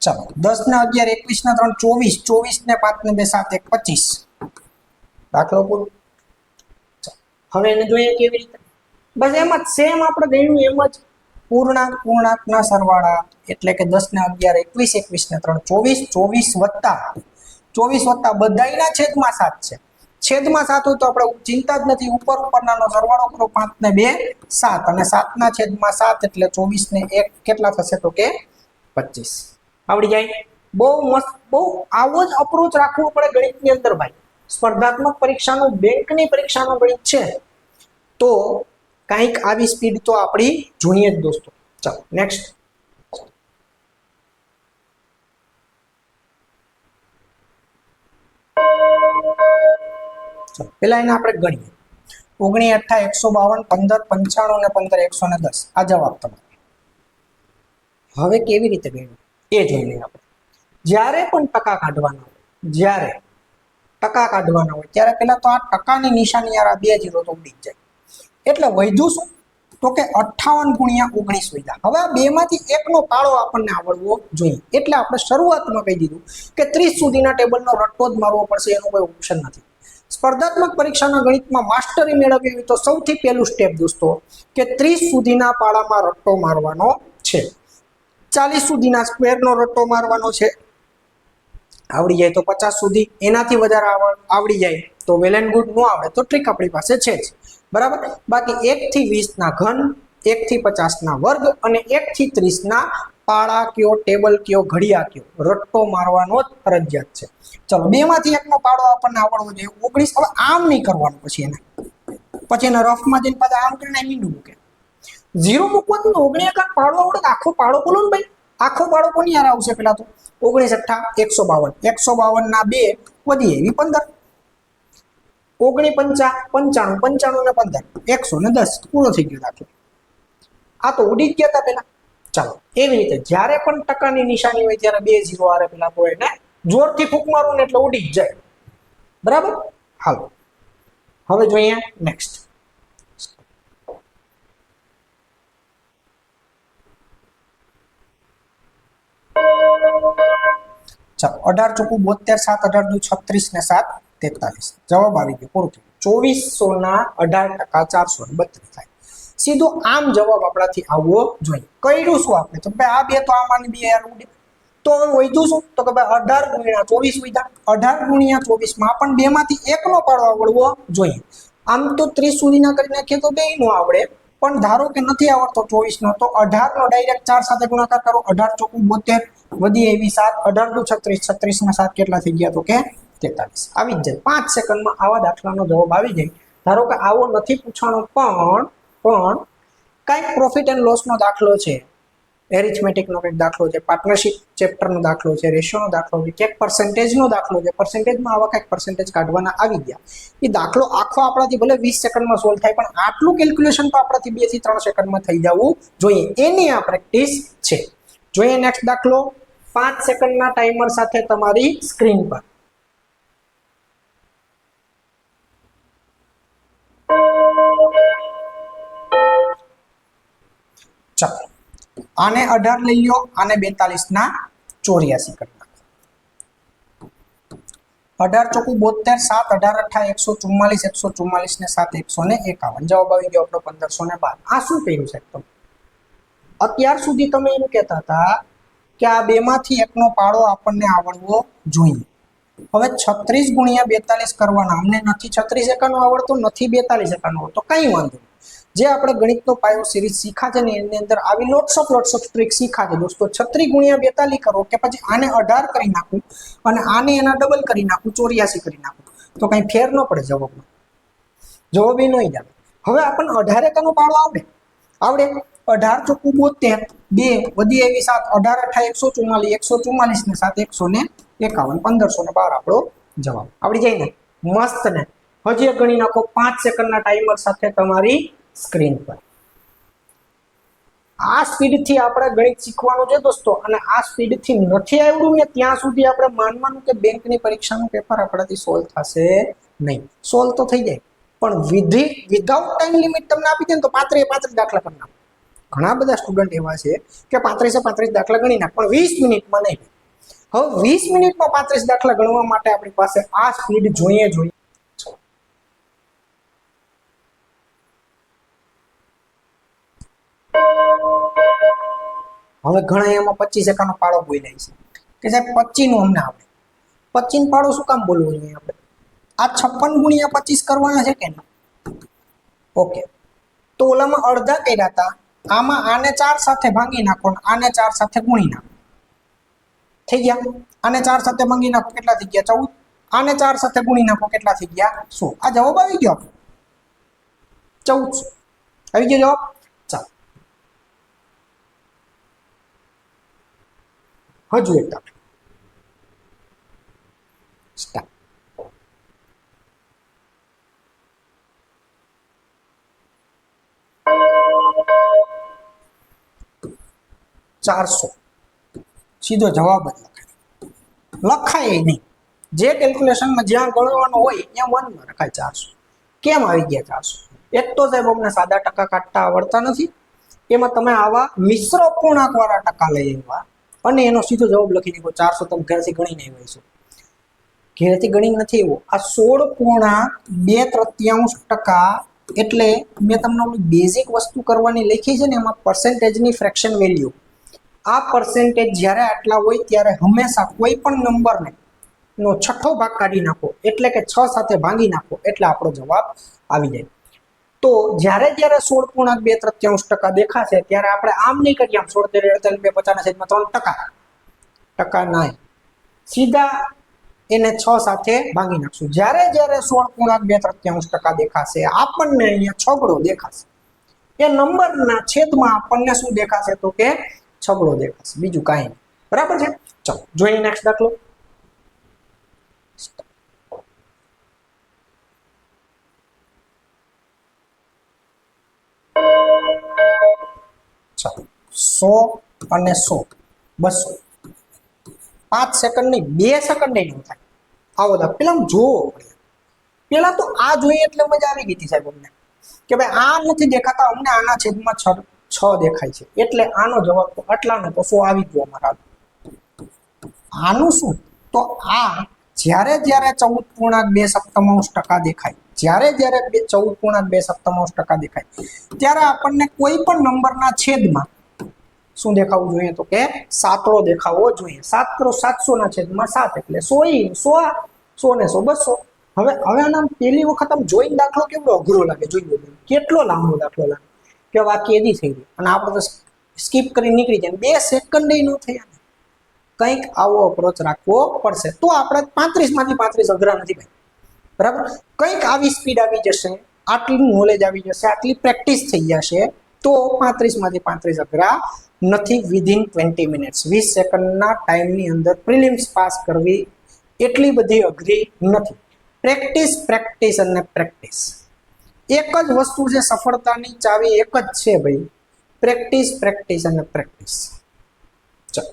ચાલો 10 ને 11 21 ને 3 24 24 ને 5 ને 2 7 1 25 દાખલો પૂરો હવે એને જોઈએ કેવી રીતે બસ એમ જ સેમ આપણે ગણ્યું એમ જ પૂર્ણાંકના સરવાળા એટલે કે 10 ને 11 21 21 ને 3 24 24 વત્તા બધાયના છેદમાં 7 છે છેદમાં 7 હોય તો આપણે ચિંતા જ નથી ઉપરનાનો સરવાળો કરો 5 ને 2 7 અને 7 ના છેદમાં 7 એટલે 24 ને 1 કેટલા થશે તો કે 25 આવડી જાય બહુ મસ્ત બહુ આવો જ અપ્રોચ રાખવો પડે ગણિતની અંદર ભાઈ સ્પર્ધાત્મક પરીક્ષાનું બેંકની પરીક્ષાનું ગણિત છે તો કંઈક આવી સ્પીડ તો આપણી જોઈએ જ દોસ્તો ચાલો નેક્સ્ટ પેલા એને આપણે ગણીએ 19 8 152 15 95 ને 15 110 આ જવાબ તમારો હવે કેવી રીતે ગણ્યું એ જોઈ લઈએ આપણે. જ્યારે પણ ટકા કાઢવાના હોય, જ્યારે ટકા કાઢવાના હોય ત્યારે પહેલા તો આ ટકાની નિશાની યાર આ 2 0 તો ઉડી જાય. એટલે વધ્યું શું તો કે 58 ગુણ્યા 19 વધ્યા. હવે આ બેમાંથી એકનો પાળો આપણને આવડવો જોઈએ. એટલે આપણે શરૂઆતમાં કહી દીધું કે 30 સુધીના ટેબલનો રટ્ટો જ મારવો પડશે, એનો કોઈ ઓપ્શન નથી. સ્પર્ધાત્મક પરીક્ષાના ગણિતમાં માસ્ટરી મેળવવી હોય તો સૌથી પહેલું સ્ટેપ દોસ્તો કે 30 સુધીના પાળામાં રટ્ટો મારવાનો છે. 40 સુધીના સ્ક્વેરનો રટ્ટો મારવાનો છે. આવડી જાય તો 50 સુધી, એનાથી વધારે આવડી જાય તો વેલ એન્ડ ગુડ, નો આવડે તો ટ્રીક આપણી પાસે છે જ, બરાબર. બાકી 1 થી 20 ના ઘન, 1 થી 50 ના વર્ગ અને 1 થી 30 ના પાળા કયો, ટેબલ કયો, ઘડિયા કયો, રટ્ટો મારવાનો જ ફરજિયાત છે. ચલો બેમાંથી એકનો પાળો આપણને આવડવો જોઈએ 19. હવે આમ નહીં કરવાનું, પછી એને રફમાં જઈને પાછા આમ કરીને મીંડું મૂકે. 0 મૂકવાનું, 19 પાળો આવડે, આખો પાળો બોલો ને ભાઈ, આખો પાળો કોની યાર આવશે? પેલા તો 19 × 8 152 ના 2 વધી એવી 15, 19 55 95 ને 15 110, પૂરો થઈ ગયો દાખલો. આ તો ઉડી ગયા હતા પેલા. ચાલો એવી રીતે જ્યારે પણ ટકાની નિશાની હોય ત્યારે 2 0 આરે પેલા તો એને જોરથી ફૂંક મારું ને એટલે ઉડી જ જાય, બરાબર. હાલો હવે જોઈએ નેક્સ્ટ. ચાલો 18 ચોકું 72, 7 18 દુ 36 ને 7 43. જવાબ આવી ગયો, પૂરું થયું. 2400 ના 18% 432 થાય. સીધો આમ જવાબ આપણાથી આવવો જોઈએ. કર્યું શું આપણે તો ભાઈ આ બે તો આમાંની બે યાર ઉડે, તો હવે વધ્યું શું તો કે ભાઈ 18 ગુણ્યા 24 વધ્યા. 18 ગુણ્યા 24 માં પણ બેમાંથી એકનો પાડો આવડવો જોઈએ. આમ તો 30 સુધીના કરી નાખીએ તો બેયનો આવડે, પણ ધારો કે નથી આવડતો 24 નો, તો 18 નો ડાયરેક્ટ 4 સાથે ગુણાકાર કરો. 18 ચોકું 72 વધી એવી 7, 18 દુ 36, 36 ના 7 કેટલા થઈ ગયા તો કે 43. આવી જ જાય 5 સેકન્ડમાં આવા દાખલાનો જવાબ આવી જાય. ધારો કે આવો નથી પૂછવાનો, પણ કઈક પ્રોફિટ એન્ડ લોસ નો દાખલો છે, એરિથમેટિક નો કંઈક દાખલો છે, પાર્ટનરશિપ ચેપ્ટર નો દાખલો છે, રેશિયો નો દાખલો છે, ક્યાંક પર્સન્ટેજ નો દાખલો છે, પર્સન્ટેજમાં આવા કંઈક પર્સન્ટેજ કાઢવાના આવી ગયા. એ દાખલો આખો આપણાથી ભલે 20 સેકન્ડમાં સોલ્વ થાય, પણ આટલું કેલ્ક્યુલેશન તો આપણાથી 2 થી 3 સેકન્ડમાં થઈ જવું જોઈએ. એની આ પ્રેક્ટિસ છે. જોઈએ નેક્સ્ટ દાખલો 5 સેકન્ડના ટાઈમર સાથે તમારી સ્ક્રીન પર. ચાલો આને 18 લઈ લો, આને 42 ના 84 કરી નાખો. 18 ચોકું 72, 7 18 18 144, 144 ને 7 151. જવાબ આવી ગયો આપણો 1512. આ શું કર્યું છે તમે? અત્યાર સુધી તમે એમ કહેતા હતા કે આ બેમાંથી એકનો પાળો આપણને આવડવો જોઈએ. હવે 36 ગુણ્યા 42 કરવાના. અમને નથી 36 એકાનો આવડતો, નથી 42 એકાનો આવડતો, કઈ વાંધો નહીં. જે આપણે ગણિતનો પાયો સિરીઝ શીખા છે ને એની અંદર આવી લોટ્સ ઓફ ટ્રીક શીખા છે દોસ્તો. 36 ગુણ્યા 42 કરો કે પછી આને 18 કરી નાખું અને આને એના ડબલ કરી નાખું, 84 કરી નાખું, તો કઈ ફેર ન પડે જવાબમાં. જવાબ એ નહીં આવે. હવે આપણને 18 એકાનો પાળો આવડે, 18 ચોકું 72, 2 વધી એવી 7, 18 18 144, 144 ને 7 151, 1512 આપણો જવાબ આવડી જાય ને? મસ્ત ને. હજી ગણી નાખો 5 સેકન્ડના ટાઈમર સાથે તમારી સ્ક્રીન પર. આ સ્પીડથી આપણે ગણિત શીખવાનું છે દોસ્તો, અને આ સ્પીડથી નથી આવડ્યું ને ત્યાં સુધી આપણે માનવાનું કે બેંકની પરીક્ષાનું પેપર આપણાથી સોલ્વ થશે નહીં. સોલ્વ તો થઈ જાય, પણ વિધાઉટ ટાઈમ લિમિટ તમને આપી દે ને તો 35 દાખલા કરી નાખો. ઘણા બધા સ્ટુડન્ટ એવા છે કે 35 દાખલા ગણી નાખ, પણ 20 મિનિટમાં નહીં. હવે 20 મિનિટમાં 35 દાખલા ગણવા માટે આપણી પાસે આ સ્પીડ જોઈએ. હવે ઘણા એમાં 25 એકાનો પાળો બોલાય છે કે સાહેબ 25 નું અમને આવડે. 25 પાળો શું કામ બોલવો જોઈએ આપણે? આ 56 ગુણ્યા 25 કરવાના છે કે નહીં? ઓકે, તો ઓલામાં અડધા કર્યા હતા, આમાં આને 4 સાથે ભાંગી નાખો, આને 4 સાથે ગુણી નાખો, થઈ ગયા. આને 4 સાથે ભાંગી નાખો, કેટલા થઈ ગયા? 14. આને 4 સાથે ગુણી નાખો, કેટલા થઈ ગયા? 16. આ જવાબ આવી ગયો, 1400 આવી ગયો જવાબ. હજુ એક દાખલો સ્ટાર્ટ. 400 સીધો જવાબ જ લખાય નહીં. જે કેલ્ક્યુલેશનમાં જ્યાં ગણવાનું હોય ત્યાં 1 માં લખાય 400. કેમ આવી ગયા 400? એક તો સાહેબ અમને સાદા ટકા કાઢતા આવડતા નથી, એમાં તમે આવા મિશ્ર અપૂર્ણાંક વાળા ટકા લઈ આવ્યા અને એનો સીધો જવાબ લખી દીધો 400. તમે ઘરેથી ગણી નહીં હોય છો, ઘરેથી ગણી નથી એવો. આ 16.2/3 એટલે મેં તમને બેઝિક વસ્તુ કરવાની લખી છે ને, એમાં પર્સન્ટેજની ફ્રેક્શન વેલ્યુ. આ પર્સન્ટેજ જ્યારે આટલા હોય ત્યારે હંમેશા કોઈ પણ નંબરને નો છઠ્ઠો ભાગ કાઢી નાખો, એટલે કે 6 સાથે ભાંગી નાખો, એટલે આપણો જવાબ આવી જાય. તો જ્યારે 16.2/3 દેખાશે ત્યારે આપણે આમ નહીં કરીએ, આમ 16.48 ટકા નહીં, સીધા એને 6 સાથે ભાંગી નાખશું. જ્યારે 16.2/3 દેખાશે આપણને અહીંયા છગડો દેખાશે. એ નંબરના છેદમાં આપણને શું દેખાશે? તો કે છગડો દેખાશે, બીજું કાંઈ નહીં. બરાબર છે? ચલો જોઈએ નેક્સ્ટ દાખલો. ચાલો 100 અને 100 200 5 સેકન્ડ નહીં, 2 સેકન્ડ નહીં થાય. આવો દા પેલા જોવો પડે. પેલા તો આ જોઈએ એટલે મજા આવી ગઈ હતી સાહેબ અમને, કે ભાઈ આ નથી દેખાતા, અમને આના છેદમાં 6 દેખાય છે, એટલે આનો જવાબ તો આટલાનો તો 100 આવી ગયો અમારા. આનું શું? તો આ જ્યારે 14.2 દેખાય, જ્યારે 14.2 દેખાય ત્યારે આપણને કોઈ પણ નંબરના છેદમાં શું દેખાવું જોઈએ? તો કે સાતડો દેખાવો જોઈએ. 700 ના છેદમાં 7 એટલે 100 ને 100 200. હવે આના પહેલી વખત આમ જોઈને દાખલો કેવો અઘરો લાગે, જોઈ કેટલો લાંબો દાખલો લાગે, કે વાક્ય એદી થઈ ગઈ અને આપણે તો સ્કીપ કરી નીકળી જાય. 2 સેકન્ડ ન થયા. કંઈક આવો અપ્રોચ રાખવો પડશે તો આપણે 35 માંથી 35 અઘરા નથી ભાઈ. બરાબર? કંઈક આવી સ્પીડ આવી જશે, આટલું નોલેજ આવી જશે, આટલી પ્રેક્ટિસ થઈ જશે તો 35 માંથી 35 અઘરા નથી. વિધિન 20 મિનિટ્સ 20 સેકન્ડના ટાઈમની અંદર પ્રિલિમ્સ પાસ કરવી એટલી બધી અઘરી નથી. પ્રેક્ટિસ, પ્રેક્ટિસ અને પ્રેક્ટિસ. એક જ વસ્તુ છે, સફળતાની ચાવી એક જ છે ભાઈ, પ્રેક્ટિસ, પ્રેક્ટિસ અને પ્રેક્ટિસ. ચલો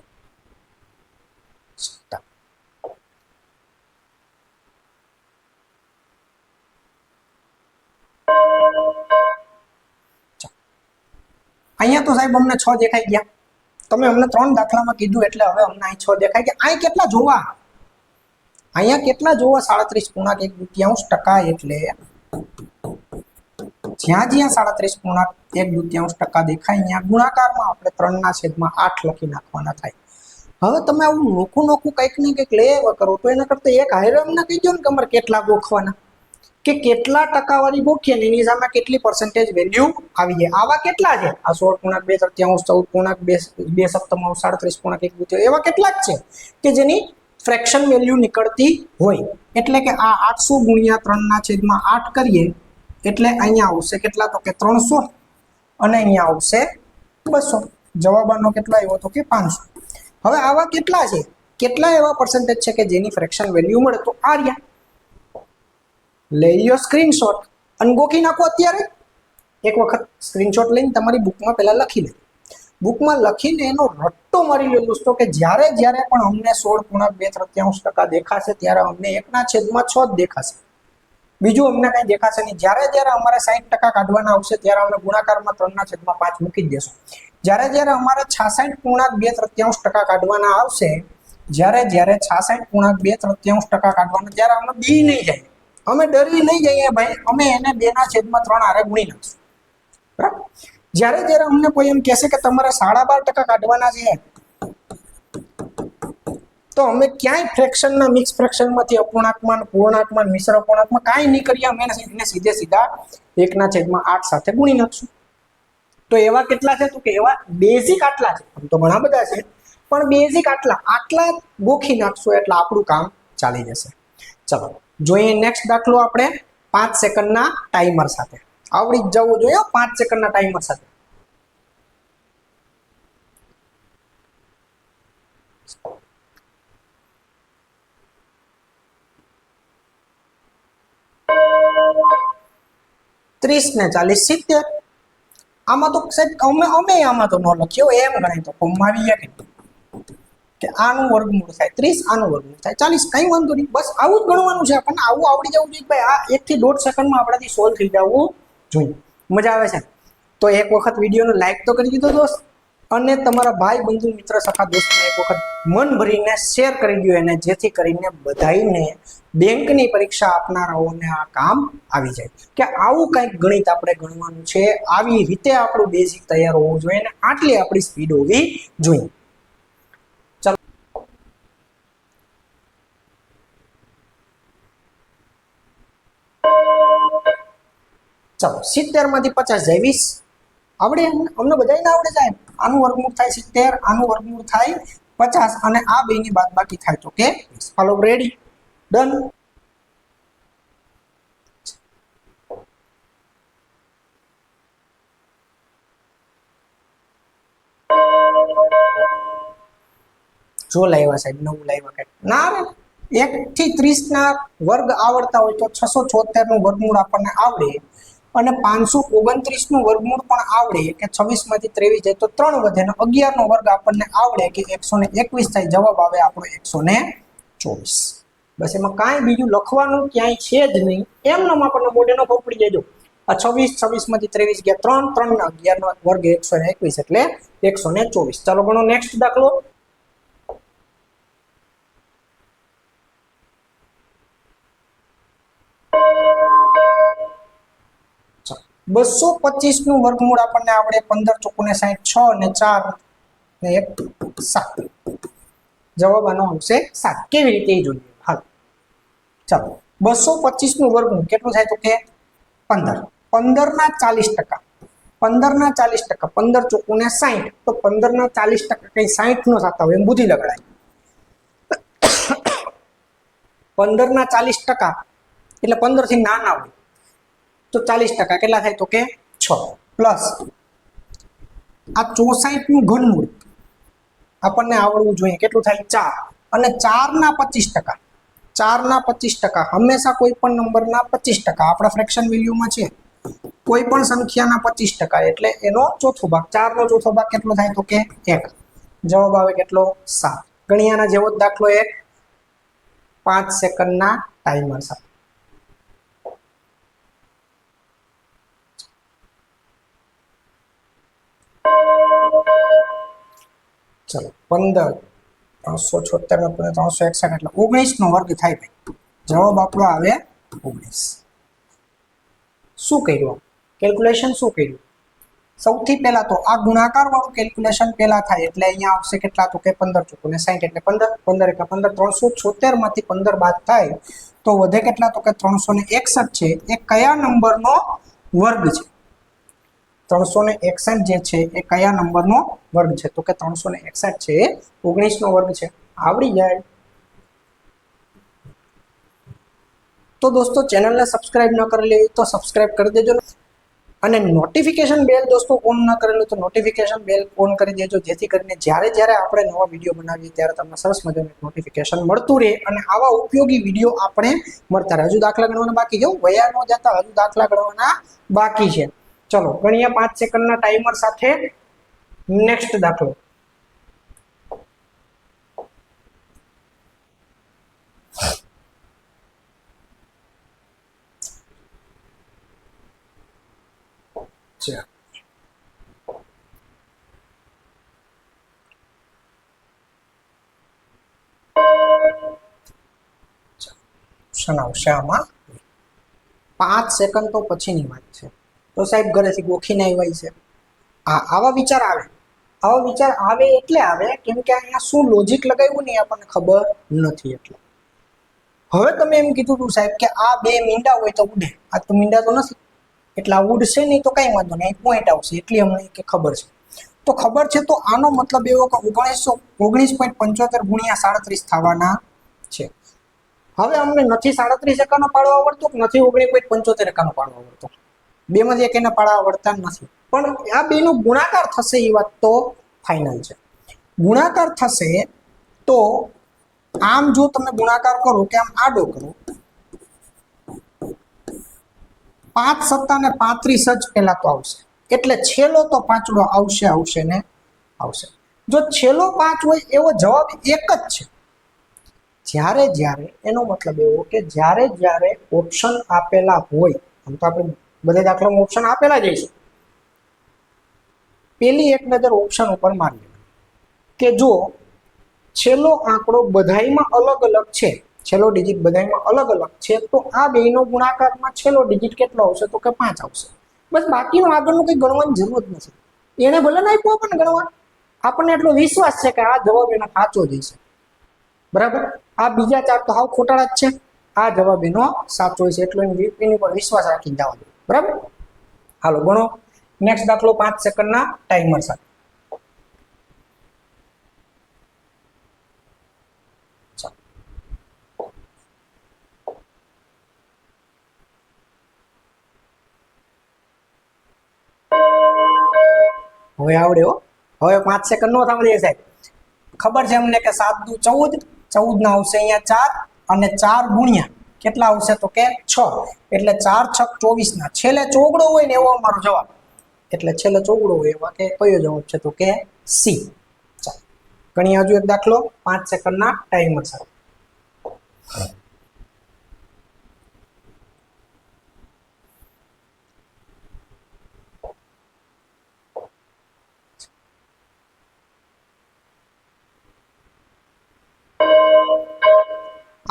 અહીંયા તો સાહેબ અમને 6 દેખાઈ ગયા. તમે અમને 3 દાખલામાં કીધું એટલે હવે અમને અહીં 6 દેખાઈ ગયા. અહીં કેટલા જોવા? અહીંયા કેટલા જોવા? 37.1/2 એટલે જ્યાં 37.1/2 દેખાય અહીંયા ગુણાકારમાં આપણે 3/8 લખી નાખવાના થાય. હવે તમે આવું નોખું કંઈક ને કંઈક લે કરો તો એના કરતા એક હાયર અમને કહી દો ને કે અમારે કેટલા ગોખવાના, કે કેટલા ટકાવાળી ગોખીએ ને એની સામે કેટલી પર્સન્ટેજ વેલ્યુ આવી જાય. આવા કેટલા છે? આ 16.2/3 14.2 37.1/2 એવા કેટલાક છે કે જેની ફ્રેક્શન વેલ્યુ નીકળતી હોય. એટલે કે આ 800 ગુણ્યા 3/8 કરીએ એટલે અહીંયા આવશે કેટલા? તો કે 300 અને અહીંયા આવશે 200. જવાબ આનો કેટલા આવ્યો? તો કે 500. હવે આવા કેટલા છે? કેટલા એવા પર્સન્ટેજ છે કે જેની ફ્રેક્શન વેલ્યુ મળે? તો આ રહ્યા. લઈ લો સ્ક્રીનશોટ અને ગોખી નાખો. અત્યારે એક વખત સ્ક્રીનશોટ લઈને તમારી બુકમાં પહેલા લખી લે. બુકમાં લખીને એનો રટ્ટો મારી લો દોસ્તો, કે જ્યારે પણ અમને 16.2/3 દેખાશે ત્યારે અમને 1/6 જ દેખાશે, બીજું અમને કઈ દેખાશે નહીં. જ્યારે અમારે 60% કાઢવાના આવશે ત્યારે અમે ગુણાકારમાં 3/5 મૂકી જ દેશું. જ્યારે અમારે 66.2/3 કાઢવાના આવશે, જ્યારે 66.2/3 કાઢવાના ત્યારે અમે બી નહીં જાય, અમે ડરી નહીં જઈએ ભાઈ, અમે એને 2/3 આરે ગુણી નાખશું. બરાબર? જ્યારે અમને કોઈ એમ કહેશે કે તમારે 12.5% કાઢવાના છે તો અમે ક્યાંય ફ્રેક્શનના મિક્સ ફ્રેક્શનમાંથી અપૂર્ણાંકમાં, પૂર્ણાંકમાં, મિશ્ર અપૂર્ણાંકમાં કાંઈ નહીં કરીએ, અમે એને સીધા 1/8 સાથે ગુણી નાખશું. તો એવા કેટલા છે? તો કે એવા બેઝિક આટલા છે. આમ તો ઘણા બધા છે પણ બેઝિક આટલા ગોખી નાખશું એટલે આપણું કામ ચાલી જશે. ચલો જોઈએ નેક્સ્ટ દાખલો આપણે 5 સેકન્ડના ટાઈમર સાથે. આવડી જ જવું જોઈએ 5 સેકન્ડના ટાઈમર સાથે. ત્રીસ ને 40 70. આમાં તો સાહેબ અમે આમાં તો ન લખ્યો એમ ગણાય તો ફોર્મમાં આવી ગયા કે આનું વર્ગમૂળ થાય 30, આનું વર્ગમૂળ થાય 40, કઈ વાંધો નહીં, બસ આવું જ ગણવાનું છે આપણને, આવું આવડી જવું જોઈએ ભાઈ, આ 1 થી 1.5 સેકન્ડમાં આપણાથી સોલ્વ થઈ જવું જોઈએ. મજા આવે છે તો એક વખત વિડીયોને લાઈક તો કરી દીધો દોસ્ત, અને તમારા ભાઈ બંધુ મિત્ર સખા દોસ્તને એક વખત મન ભરીને શેર કરી દો એને, જેથી કરીને બધાઈને બેંકની પરીક્ષા આપનારાઓને આ કામ આવી જાય કે આવું કંઈક ગણિત આપણે ગણવાનું છે, આવી રીતે આપણું બેઝિક તૈયાર હોવું જોઈએ અને આટલી આપણી સ્પીડ હોવી જોઈએ. ચાલો 70 માંથી 50 જાય 20, આવડે અમને બધાને આવડે જાય. આનું વર્ગમૂળ થાય 70, આનું વર્ગમૂળ થાય 50 અને આ બેની બાદબાકી થાય તો કે હાલો રેડી ડન. જો લાવ્યા સાહેબ નવું લાવ્યા કઈ ના રે, 1 થી 30 ના વર્ગ આવડતા હોય તો 676 નું વર્ગમૂળ આપણને આવડે અને 529 નું વર્ગમૂળ પણ આવડે કે 26 માંથી 23 જાય તો 3 વધે અને 11 નો વર્ગ આપણને આવડે કે 121 થાય. જવાબ આવે આપણો 124. બસ એમાં કાંઈ બીજું લખવાનું ક્યાંય છે જ નહીં, એમનામ આપણને મોઢે ન ખબર પડી જાય. આ 26 માંથી 23 ગયા 3 ના 11 નો વર્ગ 121 એટલે 124. ચાલો ગણો નેક્સ્ટ દાખલો. 225 નું વર્ગમૂળ આપણને આવડે 15 ચોકુને 60, 6 ને 4 ને 1 7. જવાબ આનો આવશે 7. કેવી રીતે એ જોઈએ હાલ. ચાલો 225 નું વર્ગમૂળ કેટલું થાય તો કે 15. 15 ના 40%, 15 ના 40%, 15 ચોકુને 60 તો 15 ના 40% કઈ 60 નો થતા હોય એમ બુદ્ધિ લગાડાય. 15 ના 40% એટલે 15 થી નાના હોય તો 40% કેટલા થાય તો કે 6 પ્લસ આ 64 નું ઘનમૂળ આપણને આવડવું જોઈએ કેટલું થાય 4 અને 4 ના 25%, 4 ના 25% હંમેશા કોઈ પણ નંબરના 25% આપણા ફ્રેક્શન વેલ્યુમાં છે કોઈ પણ સંખ્યાના 25% એટલે એનો ચોથો ભાગ, 4 નો ચોથો ભાગ કેટલો થાય તો કે 1. જવાબ આવે કેટલો 7. ગણિયાના જેવો જ દાખલો એક 5 સેકન્ડના ટાઈમર સાથે. ચલો 15 376 361 એટલે 19 નો વર્ગ થાય ભાઈ. જવાબ આપણો આવે 19. શું કર્યું કેલ્ક્યુલેશન શું કર્યું? સૌથી પહેલા તો આ ગુણાકાર વાળું કેલ્ક્યુલેશન પહેલા થાય એટલે અહીંયા આવશે કેટલા તો કે 15 ચોકુને 60 એટલે 15, 15 એટલે 15, 376 માંથી 15 બાદ થાય તો વધે કેટલા તો કે 361 છે. એ કયા નંબરનો વર્ગ છે? 361 જે છે એ કયા નંબરનો વર્ગ છે તો કે 361 છે 19 નો વર્ગ છે. આવડી જાય. તો દોસ્તો ચેનલને સબસ્ક્રાઇબ ન કરેલી તો સબસ્ક્રાઇબ કરી દેજો અને નોટિફિકેશન બેલ દોસ્તો ઓન ન કરેલું તો નોટિફિકેશન બેલ ઓન કરી દેજો, જેથી કરીને જ્યારે આપણે નવા વિડીયો બનાવીએ ત્યારે તમને સરસ મજાનું નોટિફિકેશન મળતું રહે અને આવા ઉપયોગી વિડીયો આપણે મળતા રહે. હજુ દાખલા ગણવાના બાકી છે, વયા ન જતા હજુ દાખલા ગણવાના બાકી છે. ચલો ગણીએ 5 સેકન્ડના ટાઈમર સાથે. નેક્સ્ટ દાખલો. શનાવશે આમાં 5 સેકન્ડ તો પછીની વાત છે. તો સાહેબ ઘરેથી ગોખીને આવ્યા છે. આવા વિચાર આવે, આવા વિચાર આવે એટલે આવે કેમ કે અહીંયા શું લોજિક લગાવ્યું ને આપણને ખબર નથી. એટલે હવે તમે એમ કીધું તું સાહેબ કે આ બે મીંડા હોય તો ઉડે, આ તો મીંડા તો નથી એટલે આ ઉડશે નહીં તો કઈ વાંધો નહીં, પોઈન્ટ આવશે એટલી અમને કે ખબર છે. તો ખબર છે તો આનો મતલબ એવો કે 19.75 ગુણ્યા 37 થવાના છે. હવે અમને નથી 37 એકાનો પાડો આવડતો કે નથી 19.75 એકાનો પાડો આવડતો, બેમાંથી એક એના પાડા આવડતા નથી, પણ આ બેનો ગુણાકાર થશે એ વાત તો ફાઇનલ છે. ગુણાકાર થશે તો આમ જો તમે ગુણાકાર કરો કે આમ આડો કરો 5 સત્તા ને 35 જ પહેલા તો આવશે. એટલે છેલ્લો તો પાંચડો આવશે ને આવશે. જો છેલ્લો 5 હોય એવો જવાબ એક જ છે. જ્યારે એનો મતલબ એવો કે જ્યારે ઓપ્શન આપેલા હોય, આમ તો આપણે બધા દાખલામાં ઓપ્શન આપેલા જ છે, પેલી એક નજર ઓપ્શન ઉપર મારી કે જો છેલ્લો આંકડો બધાયમાં અલગ અલગ છે, છેલ્લો ડિજિટ બધાયમાં અલગ અલગ છે, તો આ બેનો ગુણાકારમાં છેલ્લો ડિજિટ કેટલો આવશે તો કે 5 આવશે. બસ બાકીનું આગળનું કંઈ ગણવાની જરૂર જ નથી. એને ભલે ના આપ્યો પણ ગણવા આપણને એટલો વિશ્વાસ છે કે આ જવાબ એનો સાચો જ હશે. બરાબર. આ બીજા 4 તો હાવ ખોટાડા જ છે. આ જવાબ એનો સાચો છે, એટલો એની પર વિશ્વાસ રાખીને જવા દો. બરાબર. હાલો ગણો. નેક્સ્ટ દાખલો 5 સેકન્ડના ટાઈમર સાથે. હવે આવડે હો. હવે 5 સેકન્ડ નો સાંભળીએ સાહેબ. ખબર છે અમને કે 7 દુ 14, 14 ના આવશે અહીંયા 4 અને 4 ગુણ્યા કેટલા આવશે તો કે 6, એટલે 4 6 24 ના છેલ્લે ચોગડો હોય ને એવો અમારો જવાબ. એટલે છેલ્લે ચોગડો હોય એવા કે કયો જવાબ છે તો કે સી. ચાલો ગણી હજુ એક દાખલો 5 સેકન્ડના ટાઈમર સાથે.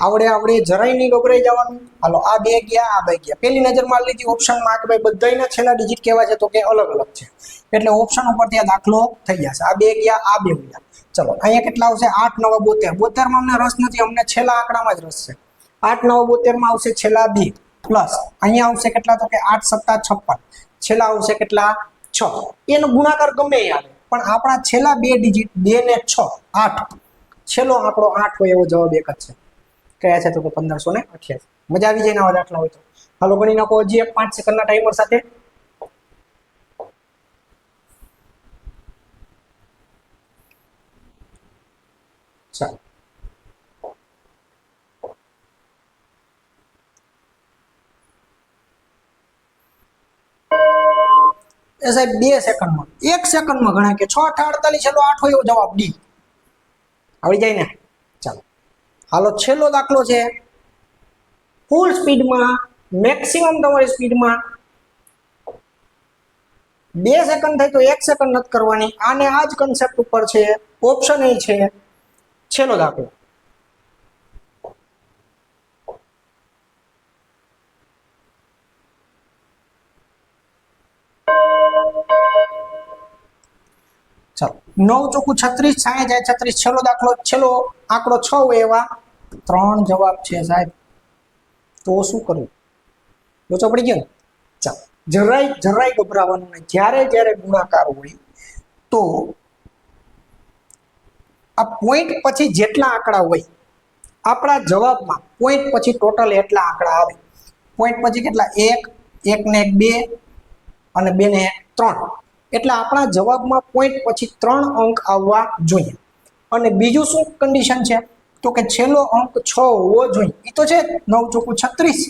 આવડે જરાય નહીં ગભરાઈ જવાનું. હાલો આ બે ગયા, આ બે ગયા. પેલી નજર મારી લીધી ઓપ્શનમાં કે ભાઈ બધાયના છેલ્લા ડિજિટ કેવા છે તો કે અલગ અલગ છે, એટલે ઓપ્શન ઉપર ત્યાં દાખલો થઈ જશે. આ બે ગયા, આ બે ગયા. ચલો અહીંયા કેટલા આવશે 8 9 72. 72 માં અમને રસ નથી, અમને છેલ્લા આંકડામાં જ રસ છે. 8 9 72 માં આવશે છેલ્લા 2 પ્લસ અહીંયા આવશે કેટલા તો કે 8 7 56, છેલ્લા આવશે કેટલા 6. એનો ગુણાકાર ગમે એ આવે પણ આપણા છેલ્લા બે ડિજિટ 2 ને 6 8, છેલ્લો આંકડો 8 હોય એવો જવાબ એક જ છે. કયા છે તો કે 1588. મજા આવી જાય નવા દાખલા હોય તો. હાલો ગણી નાખો હજી એક 5 સેકન્ડના ટાઈમર સાથે. ચાલો એ સાહેબ 2 સેકન્ડમાં 1 સેકન્ડમાં ગણાય કે 6 8 48 છેલ્લો 8 હોય એવો જવાબ ડી. આવડી જાય ને. ચાલો હાલો છેલ્લો દાખલો છે ફૂલ સ્પીડમાં, મેક્સિમમ તમારી સ્પીડમાં 2 સેકન્ડ થાય તો 1 સેકન્ડ નથી કરવાની. આને આ જ કન્સેપ્ટ ઉપર છે, ઓપ્શન એ છે. છેલ્લો દાખલો ચાલો 9 ચોખ્ખું 36, 60 જાય 36. છેલ્લો દાખલો, છેલ્લો આંકડો 6 હોય એવા 3 જવાબ છે સાહેબ. તો શું કરવું? લોચો પડી ગયો ને. ચાલો જરાય ગભરાવાનું નહીં. જ્યારે ગુણાકાર હોય તો આ પોઈન્ટ પછી જેટલા આંકડા હોય આપણા જવાબમાં, પોઈન્ટ પછી ટોટલ એટલા આંકડા આવે. પોઈન્ટ પછી કેટલા 1 1 ને 1 2 અને 2 ને 1 3, એટલે આપણા જવાબમાં પોઈન્ટ પછી 3 અંક આવવા જોઈએ. અને બીજું શું કન્ડિશન છે તો કે છેલ્લો અંક 6 હોવો જોઈએ. એ તો છે 9 ચોખ્ખું 36,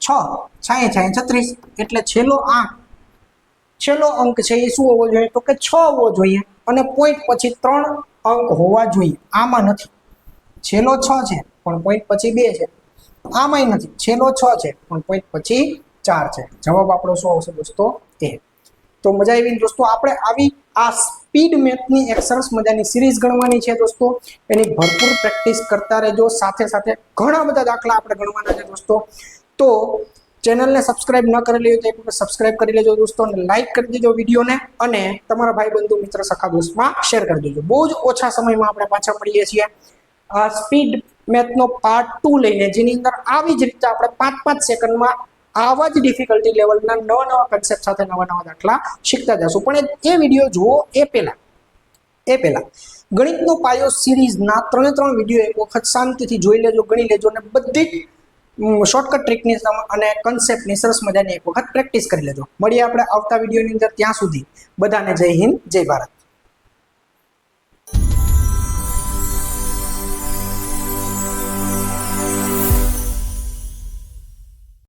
6 60 36, એટલે છેલ્લો અંક છે એ શું હોવો જોઈએ તો કે 6 હોવો જોઈએ અને પોઈન્ટ પછી 3 અંક હોવા જોઈએ. આમાં નથી. છેલ્લો 6 છે પણ પોઈન્ટ પછી 2 છે. આમાંય નથી. છેલ્લો 6 છે પણ પોઈન્ટ પછી 4 છે. જવાબ આપણો શું આવશે દોસ્તો? એ. તો મજા આવી દોસ્તો. આપણે આવી આ સ્પીડ મેથની એક સરસ મજાની સિરીઝ ગણવાની છે દોસ્તો. એની ભરપૂર પ્રેક્ટિસ કરતા રહેજો. સાથે સાથે ઘણા બધા દાખલા આપણે ગણવાના છે દોસ્તો. તો ચેનલને સબસ્ક્રાઇબ ન કરેલી હોય તો એક વખત સબસ્ક્રાઇબ કરી લેજો દોસ્તો, અને લાઈક કરી દેજો વિડીયોને, અને તમારા ભાઈ બંધુ મિત્ર સખા દોસ્તમાં શેર કરી દેજો. બહુ જ ઓછા સમયમાં આપણે પાછા મળીએ છીએ સ્પીડ મેથનો પાર્ટ 2 લઈને, જેની અંદર આવી જ રીતે આપણે 5-5 સેકન્ડમાં આવા જ ડિફિકલ્ટી લેવલના નવા કન્સેપ્ટ સાથે નવા દાખલા શીખતા જશું. પણ એ વિડીયો જુઓ એ પહેલા ગણિતનો પાયો સિરીઝના 3 વિડીયો એક વખત શાંતિથી જોઈ લેજો, ગણી લેજો, અને બધી જ શોર્ટકટ ટ્રીકની અને કન્સેપ્ટની સરસ મજાની એક વખત પ્રેક્ટિસ કરી લેજો. મળીએ આપણે આવતા વિડીયોની અંદર. ત્યાં સુધી બધાને જય હિન્દ, જય ભારત.